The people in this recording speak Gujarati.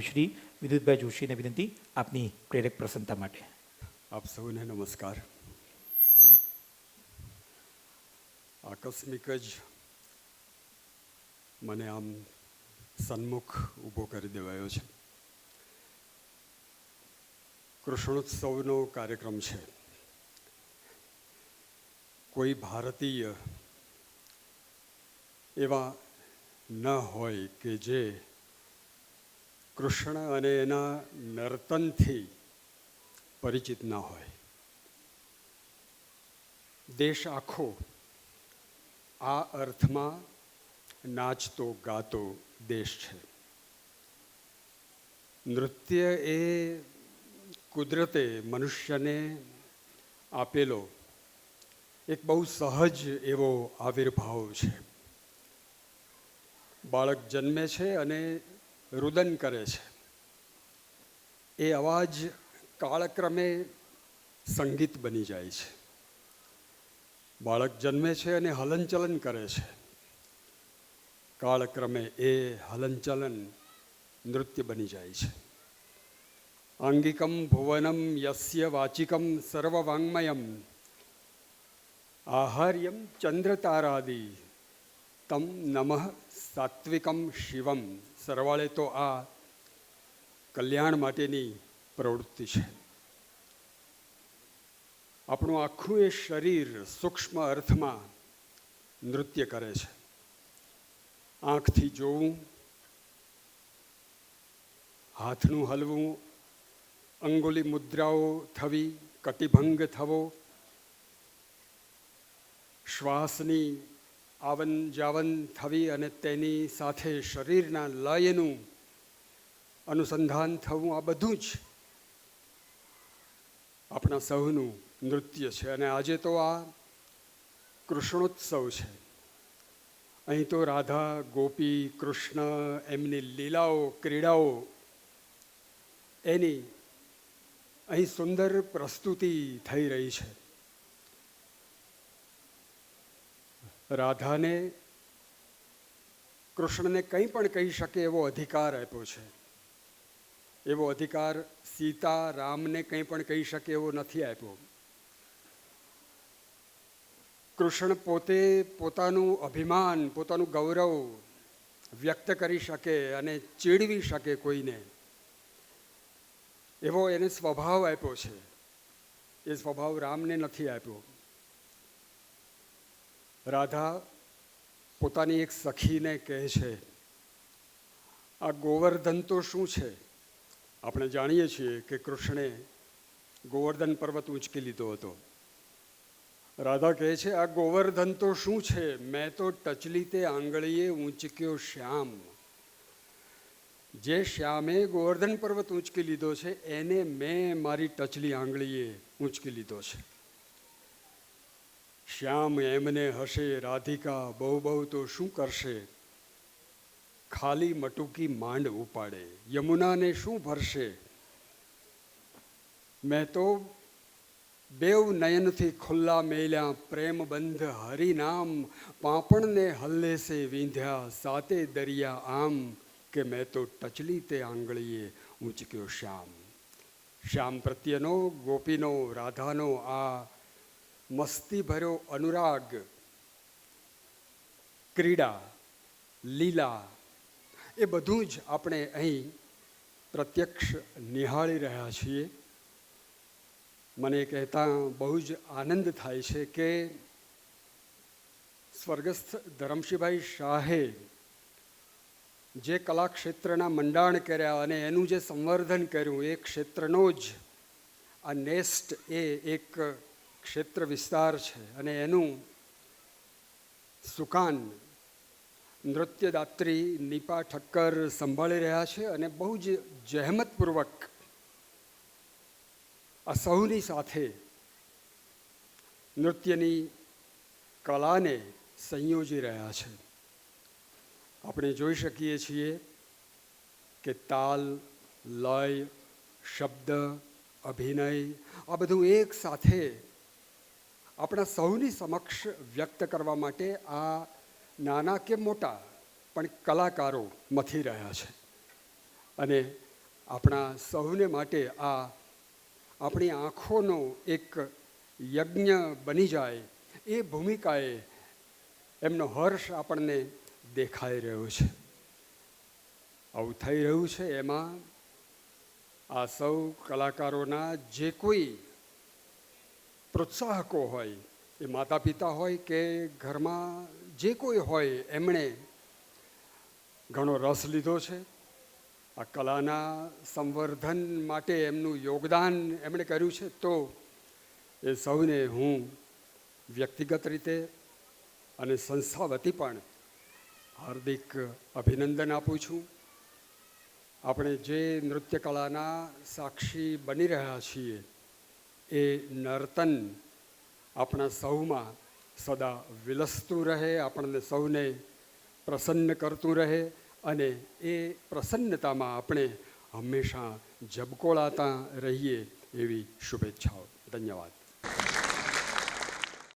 શ્રી વિદ્યુતભાઈ જોશીને વિનંતી આપની પ્રેરક પ્રસન્નતા માટે. આપ સૌને નમસ્કાર. આકસ્મિક જ મને આમ સન્મુખ ઊભો કરી દેવાયો છે. કૃષ્ણોત્સવનો કાર્યક્રમ છે. કોઈ ભારતીય એવા ન હોય કે જે કૃષ્ણ અને એના નર્તનથી પરિચિત ના હોય. દેશ આખો આ અર્થમાં નાચતો ગાતો દેશ છે. નૃત્ય એ કુદરતે મનુષ્યને આપેલો એક બહુ સહજ એવો આવિર્ભાવ છે. બાળક જન્મે છે અને રુદન કરે છે. એ અવાજ કાળક્રમે સંગીત બની જાય છે. બાળક જન્મે છે અને હલનચલન કરે છે. કાળક્રમે એ હલનચલન નૃત્ય બની જાય છે. આંગિકમ ભુવનમ યસ્ય વાચિકમ સર્વવાંગમયમ આહાર્યમ ચંદ્રતારાદિ તમ નમઃ સાત્વિકમ શિવમ. સરવાળે તો આ કલ્યાણ માટેની પ્રવૃત્તિ છે. આપણું આખું એ શરીર સૂક્ષ્મ અર્થમાં નૃત્ય કરે છે. આંખથી જોવું, હાથનું હલવું, અંગુલી મુદ્રાઓ થવી, કટિભંગ થવો, શ્વાસની આવન જાવન થવી અને તેની સાથે શરીરના લયનું અનુસંધાન થવું, આ બધું જ આપણા સૌનું નૃત્ય છે. અને આજે તો આ કૃષ્ણોત્સવ છે. અહીં તો રાધા, ગોપી, કૃષ્ણ, એમની લીલાઓ, ક્રીડાઓ, એની અહીં સુંદર પ્રસ્તુતિ થઈ રહી છે. રાધાને કૃષ્ણને કંઈ પણ કહી શકે એવો અધિકાર આપ્યો છે. એવો અધિકાર સીતા રામને કંઈ પણ કહી શકે એવો નથી આપ્યો. કૃષ્ણ પોતે પોતાનું અભિમાન, પોતાનું ગૌરવ વ્યક્ત કરી શકે અને ચીડવી શકે કોઈને, એવો એને સ્વભાવ આપ્યો છે. એ સ્વભાવ રામને નથી આપ્યો. રાધા પોતાની એક સખીને કહે છે, આ ગોવર્ધન તો શું છે? આપણે જાણીએ છીએ કે કૃષ્ણે ગોવર્ધન પર્વત ઊંચકી લીધો હતો. રાધા કહે છે, આ ગોવર્ધન તો શું છે? મેં તો ટચલી તે આંગળીએ ઊંચક્યો શ્યામ. જે શ્યામે ગોવર્ધન પર્વત ઊંચકી લીધો છે એને મેં મારી ટચલી આંગળીએ ઊંચકી લીધો છે. શ્યામ એમને હશે, રાધિકા બહુ બહુ તો શું કરશે? ખાલી મટુકી માંડ ઉપાડે, યમુનાને શું ભરશે? મેં તો બેવ નયનથી ખુલ્લા મેલ્યા, પ્રેમ બંધ હરિનામ, પાંપણને હલ્લે સે વીંધ્યા, સાતે દરિયા આમ, કે મેં તો ટચલી તે આંગળીએ ઊંચક્યો શ્યામ. શ્યામ પ્રત્યેનો, ગોપીનો, રાધાનો આ મસ્તી ભર્યો અનુરાગ, ક્રીડા, લીલા, એ બધું જ આપણે અહીં પ્રત્યક્ષ નિહાળી રહ્યા છીએ. મને કહેતા બહુ જ આનંદ થાય છે કે સ્વર્ગસ્થ ધરમશીભાઈ શાહે જે કલાક્ષેત્રના મંડાણ કર્યા અને એનું જે સંવર્ધન કર્યું, એ ક્ષેત્રનો જ આ નેસ્ટ એ એક ક્ષેત્ર વિસ્તાર છે. અને એનું સુકાન નૃત્યદાત્રી નીપા ઠક્કર સંભાળી રહ્યા છે. અને બહુ જ જહેમતપૂર્વક આ સૌની સાથે નૃત્યની કલાને સંયોજી રહ્યા છે. આપણે જોઈ શકીએ છીએ કે તાલ, લય, શબ્દ, અભિનય, આ બધું એક સાથે આપણા સૌની સમક્ષ વ્યક્ત કરવા માટે આ નાના કે મોટા પણ કલાકારો મથી રહ્યા છે. અને આપણા સૌને માટે આ આપણી આંખોનો એક યજ્ઞ બની જાય એ ભૂમિકાએ એમનો હર્ષ આપણને દેખાઈ રહ્યો છે. આવું થઈ રહ્યું છે એમાં આ સૌ કલાકારોના જે કોઈ પ્રોત્સાહકો હોય, એ માતા પિતા હોય કે ઘરમાં જે કોઈ હોય, એમણે ઘણો રસ લીધો છે. આ કલાના સંવર્ધન માટે એમનું યોગદાન એમણે કર્યું છે. તો એ સૌને હું વ્યક્તિગત રીતે અને સંસ્થા વતી પણ હાર્દિક અભિનંદન આપું છું. આપણે જે નૃત્ય કલાના સાક્ષી બની રહ્યા છીએ એ નર્તન આપણા સૌમાં સદા વિલસતું રહે, આપણને સૌને પ્રસન્ન કરતું રહે અને એ પ્રસન્નતામાં આપણે હંમેશા ઝબકોળાતા રહીએ એવી શુભેચ્છાઓ. ધન્યવાદ.